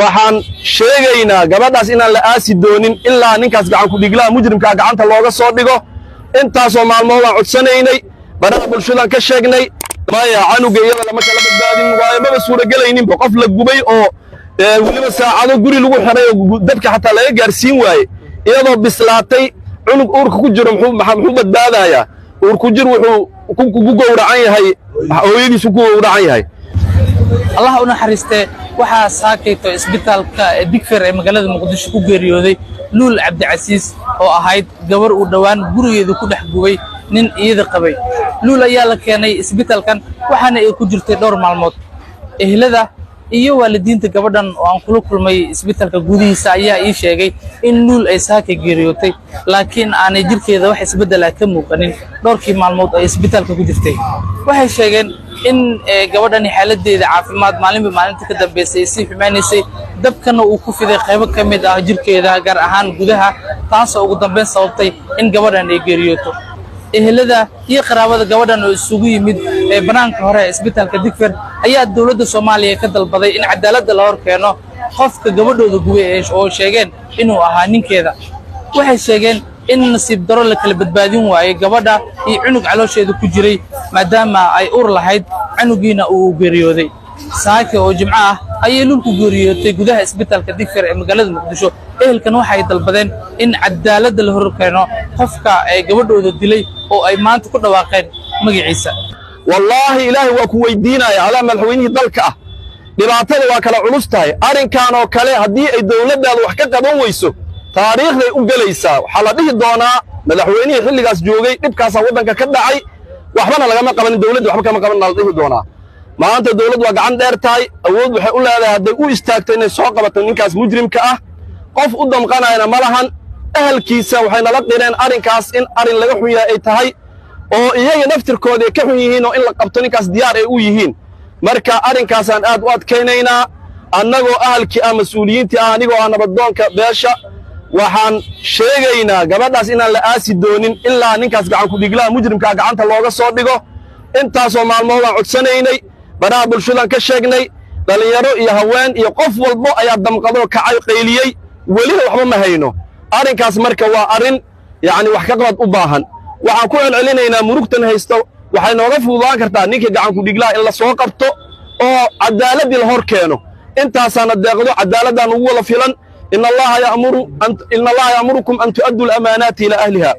waxaan sheegaynaa gabadhaas inaan la aasi doonin ilaa ninkaas gacan ku dhiglaha mujrimka gacanta looga soo dhigo intaasoo maalmood aan codsanaynay baraha bulshadan ka sheegnay maya canuga iyada lama kala badbaadin waayo maba suuragelayninba qof la gubay oo weliba saacado guri lagu xiray oo dadka xataa laga gaarsiin waaye iyadoo bislaatay cunug uurka ku jiro muxuu badbaadayaa uur ku jir wuxuu ku gowracan yahay hooyadiisu ku gowracan yahay الله una xariiste waxa saakayto isbitaalka Digfeer ee magaalada Muqdisho ku geeriyooday Luul Cabdicasiis oo ahayd gabar uu dhawaan gurigeedu ku dhex gubay nin iyada qabay Luul ayaa la keenay isbitaalkan waxaana ay ku jirtay dhowr maalmood ehlada iyo waalidiinta gabadhan oo aan kula kulmay isbitaalka gudihiisa ayaa ii sheegay in Luul ay saakay geeriyootay laakiin aanay jirkeeda wax isbedel ah ka muuqanin dhowrkii maalmood ay isbitaalka ku jirtay waxay sheegeen in gabadhan xaaladeeda caafimaad maalinba maalinta ka dambeysay si xumaanaysay dabkana uu ku fiday qaybo kamid ah jirkeeda gaar ahaan gudaha taas oo ugu dambeyn sababtay in gabadhan ay geeriyooto ehelada iyo qaraabada gabadhan oo isugu yimid banaanka hore isbitaalka Digfeer ayaa dawladda Soomaaliya ka dalbaday in cadaalad la hor keeno qofka gabadhooda gubay oo sheegeen inuu ahaa ninkeeda waxay sheegeen in nasiib daro la kala badbaadin waayay gabadha iyo cunug caloosheeda ku jiray maadaama ay uur lahayd cunugiina uu geeriyooday saaka oo jimco ah ayay Luul ku geeriyootay gudaha isbitaalka Digfeer ee magaalada Muqdisho ehelkan waxay dalbadeen in cadaalad la hor keeno qofka ay gabadhooda dilay oo ay maanta ku dhawaaqeen magaciisa wallahi ilaahi waa ku weydiinaya ala madaxweynihii dalka ah dhibaatada waa kala culus tahay arinkan oo kale hadii ay dawladdaadu wax ka qaban weyso taariikhday u galaysaa waxa la dhihi doonaa madaxweynihii xilligaas joogay dhibkaas wadanka ka dhacay waxbana lagama qaban dawladda waxba kama qaban la dhihi doonaa maanta dawladdu waa gacan dheer tahay awood waxay u leedahay haday u istaagto inay soo qabato ninkaas mujrimka ah qof u damqanayna malahan ahalkiisa waxay nala qireen arinkaas in arin laga xun yahay ay tahay oo iyaga naftirkooda ay ka xun yihiin oo in la qabto ninkaas diyaar ay u yihiin marka arinkaasaan aad u adkaynaynaa annagoo ahalkii ah mas'uuliyiintii ah anigoo ah nabadoonka beesha waxaan sheegaynaa gabadhaas inaan la aasi doonin ilaa ninkaas gacan ku dhiglaha mujrimka gacanta looga soo dhigo intaasoo maalmood aan codsanaynay baraha bulshadan ka sheegnay dhalinyaro iyo haween iyo qof walbo ayaa damqado kacay qayliyey weliba waxba ma hayno arinkaas marka waa arin yani wax ka qabad u baahan waxaan ku celcelinaynaa murugtan haysto waxay nooga fududaan kartaa ninkii gacan ku dhiglaha in la soo qabto oo cadaaladii la hor keeno intaasana deeqdo cadaaladaan ugu wada filan إن الله يأمركم أن تؤدوا الأمانات إلى أهلها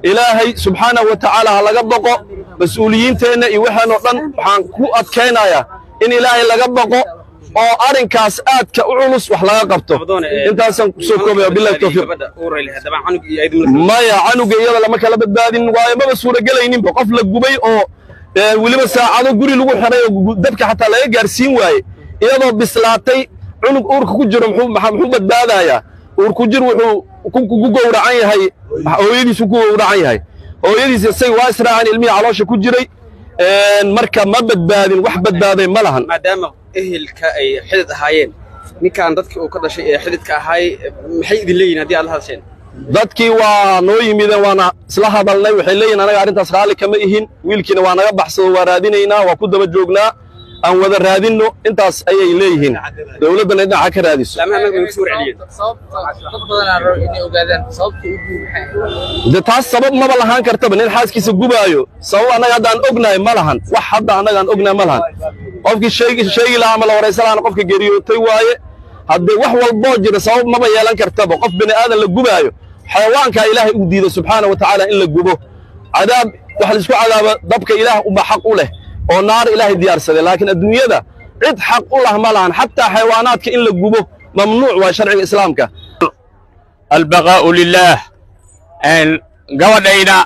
إلهي سبحانه وتعالى لقبقوا مسؤولين تينا إيوحا نقطن حانكو أتكينا إن إلهي لقبقوا أو أرنكاس كأعلس وحلا قبطه انت سوكم يا بالله التوفيق ما يا عنق يلا لما كلا بدبادين واي ما بسورة قلينين بقف لك قبي أو ولما ساعدوا قري لقوا حري دبك حتى لا يقارسين واي إذا بسلاتي cunug uurka ku jiro muxuu badbaadayaa uur ku jir wuxuu ku gowracan yahay hooyadiisu ku gowracan yahay hooyadiis say waa israacan ilmihi caloosha ku jiray marka ma badbaadin wax badbaaday ma lahan maadaama ehelka ay xidid ahaayeen ninkan dadkii uu ka dhashay ee xididka ahaay maxay idin leeyihiin haddii aad la hadasheen dadkii waa noo yimideen waana isla hadalnay waxay leeyihiin anaga arrintaas raalli kama ihin wiilkiina waa naga baxsado waa raadinaynaa waa ku daba joognaa aan wada raadinno intaas ayay leeyihiin dawladana dhinaca ka raadiso taas sabab maba lahaan kartaba nin xaaskiisa gubaayo sabab annaga haddaan ognahay ma lahan wax hadda annaga aan ognahay ma lahan qofkii sheegi lahaa ama la waraysan lahaana qofka geeriyootay waaye haddii wax walboo jira sabab maba yeelan kartaba qof bini aadan la gubaayo xayawaankaa ilaahay u diiday subxaana wa tacaala in la gubo cadaab wax laisku cadaaba dabka ilaah uba xaq u leh oo naar ilaahay diyaarsaday laakiin adduunyada cid xaq u lah ma lahan xataa xayawaanaadka in la gubo mamnuuc waa sharciga islaamka albaqaa'u lillaah gabadhayna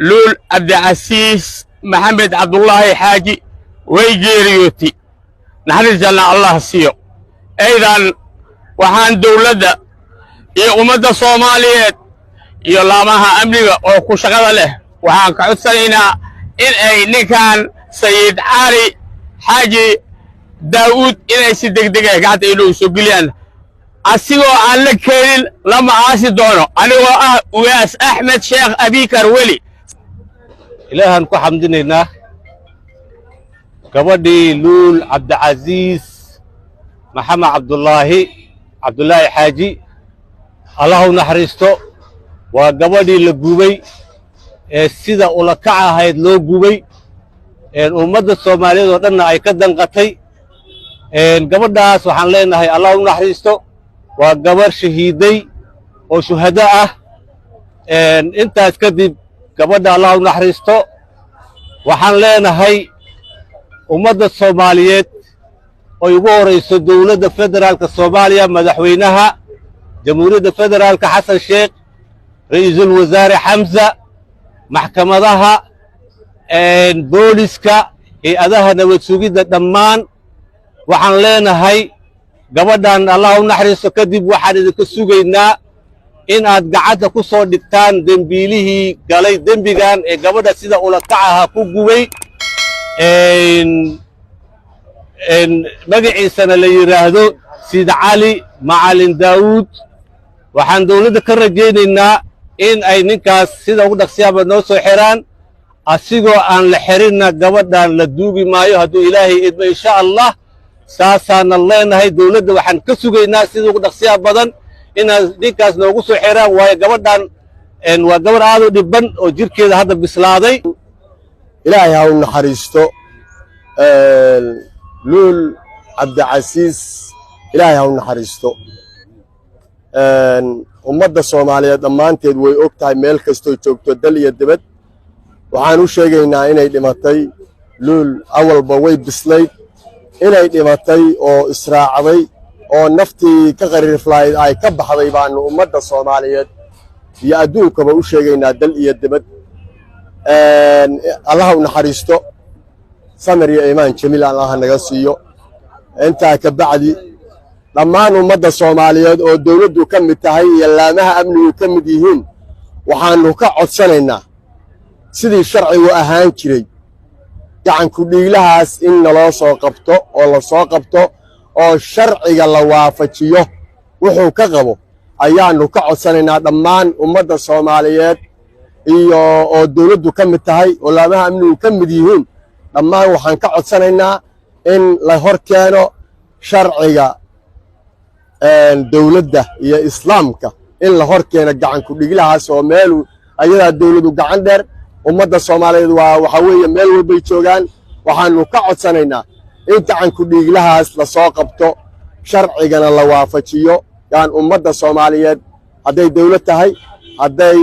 Luul Cabdicasiis Maxamed Cabdullaahi Xaaji way geeriyootay naxariis janna allah siiyo aydan waxaan dawladda iyo ummadda Soomaaliyeed iyo laamaha amniga oo ku shaqada leh waxaan ka codsanaynaa in ay ninkan سيد علي حاجي داود إلى سيدك قاعد إلو سجليان أسيو على كيل لما عاصي دونه أنا وياس أحمد شيخ أبي كرولي إلهنا نكو حمدنا قبدي لول عبد العزيز maxamed cabdullaahi xaaji allah u naxariisto waa gabadhii la gubay ee sida ula kac ahayd loo gubay ummadda soomaaliyeed oo dhanna ay ka danqatay gabadhaas waxaan leenahay allah u naxariisto waa gabar shahiiday oo shuhado ah intaas kadib gabadha allah u naxariisto waxaan leenahay ummadda soomaaliyeed oo ugu horayso dowladda federaalka soomaaliya madaxweynaha jamhuuriyadda federaalka xasan sheekh ra'iisul wasaare xamza maxkamadaha booliska hay-adaha nabad sugidda dhammaan waxaan leenahay gabadhan allah u naxariisto kadib waxaan idinka sugaynaa in aad gacanta ku soo dhigtaan dembiilihii galay dembigan ee gabadha sida ula kacaha ku gubay magaciisana la yidhaahdo Siid Cali Macalin Daawud waxaan dowladda ka rajaynaynaa in ay ninkaas sida ugu dhaqsiyaaba noo soo xiraan asigoo aan la xirinna gabadhan la duugi maayo hadduu ilaahay idmo insha allah saasaana leenahay dowladda waxaan ka sugaynaa sida ugu dhaqsiyaa badan inaad ninkaas noogu soo xiraan waayo gabadhan waa gabar aad u dhibban oo jirkeeda hadda bislaaday ilaahay ha u naxariisto luul cabdicasiis ilaahay ha u naxariisto ummadda soomaaliyeed dhammaanteed way og tahay meel kastoo joogto dal iyo dibad waxaan u sheegaynaa inay dhimatay luul awalba way bislayd inay dhimatay oo israacday oo naftii ka qariirflayd ay ka baxday baanu ummadda soomaaliyeed iyo adduunkaba u sheegaynaa dal iyo dibad allaha u naxariisto samir iyo iimaan jamiil allaha naga siiyo intaa ka bacdi dhammaan ummadda soomaaliyeed oo dowladdu ka mid tahay iyo laamaha amnigu ka mid yihiin waxaannu ka codsanaynaa sidii sharcigu ahaan jiray gacanku dhiiglahaas in naloo soo qabto oo la soo qabto oo sharciga la waafajiyo wuxuu ka qabo ayaannu ka codsanaynaa dhammaan ummadda soomaaliyeed iyo oo dowladdu ka mid tahay oo laamaha amnigu ka mid yihiin dhammaan waxaan ka codsanaynaa in la hor keeno sharciga dowladda iyo islaamka in la hor keeno gacanku dhiglahaas oo meel ayadaa dowladu gacan dheer ummadda soomaaliyeed waxa weeye meel walbay joogaan waxaannu ka codsanaynaa in gacanku dhiglahaas la soo qabto sharcigana la waafajiyo yaan ummadda soomaaliyeed hadday dowlad tahay hadday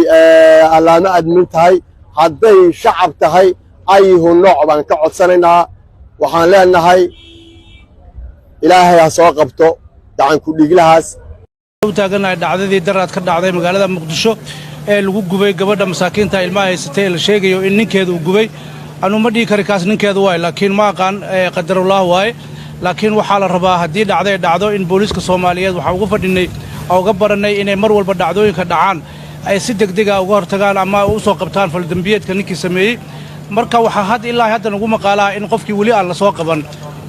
allaamo admin tahay hadday shacab tahay ayuhu nooc baan ka codsanaynaa waxaan leenahay ilaahay ha soo qabto gacanku dhiglahaas u taaganahay dhacdadii daraad ka dhacday magaalada muqdisho ee lagu gubay gabadha masaakiinta ilmaha haysatay ee la sheegayo in ninkeedu uu gubay anu ma dhihi kari kaas ninkeedu waay laakiin ma aqaan qadarullah waaye laakiin waxaa la rabaa haddii dhacday dhacdo in booliiska soomaaliyeed waxaa uga fadhinay oo uga barannay inay mar walba dhacdooyinka dhacaan ay si degdega uga hortagaan ama u soo qabtaan faldambiyeedka ninkii sameeyey marka waxaa had ilaa hadda nagu maqaalaa in qofkii weli aan la soo qaban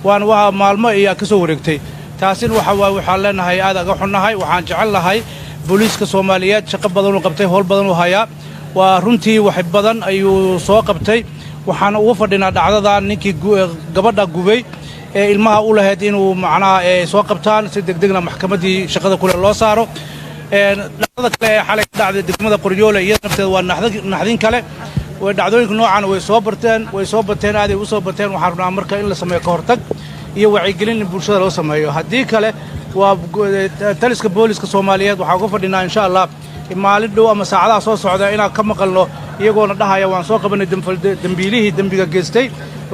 waan waa maalmo iyo ka soo wareegtay taasin waxaan leenahay aad aga xunnahay waxaan jecel lahay booliiska soomaaliyeed shaqo badan uu qabtay howl badan uu hayaa waa runtii wax badan ayuu soo qabtay waxaana ugu fadhinaa dhacdadan ninkii gabadha gubay ee ilmaha u lahayd inuu macnaha soo qabtaan si degdegna maxkamaddii shaqada kule loo saaro dhacdada kale ee xalay ka dhacday degmada qoryoole iyada nafteeda waa naxdin kale dhacdooyinka noocan way soo bateen aaday u soo bateen waxaan rabnaa marka in la sameeyo ka hortag iyo wacyigelin in bulshada loo sameeyo haddii kale waa taliska booliska soomaaliyeed waxaa uga fadhinaa insha allah maalin dhow ama saacadaha soo socda inaan ka maqalno iyagoona dhahaya waan soo qabanay dembiilihii dembiga geystay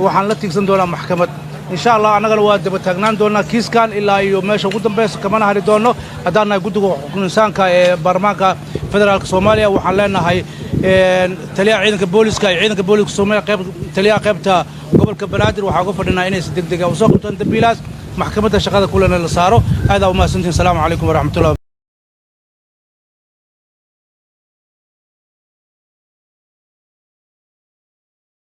waxaan la tiigsan doonaa maxkamad insha allah annagana waa daba taagnaan doonaa kiiskan ilaa iyo meesha ugu dambaysa kamana hari doonno haddaan nahay guddiga xuquuqul insaanka ee baarlamaanka federaalka soomaaliya waxaan leenahay taliyaha ciidanka booliska iyo ciidanka booliska soomaaliya taliyaha qaybta gobolka banaadir waxaa uga fadhinaa inay si degdega u soo qabtaan dembiilaas maxkamadda shaqada kulena la saaro aadaa u mahadsantihin asalaamu calaykum waraxmatullahi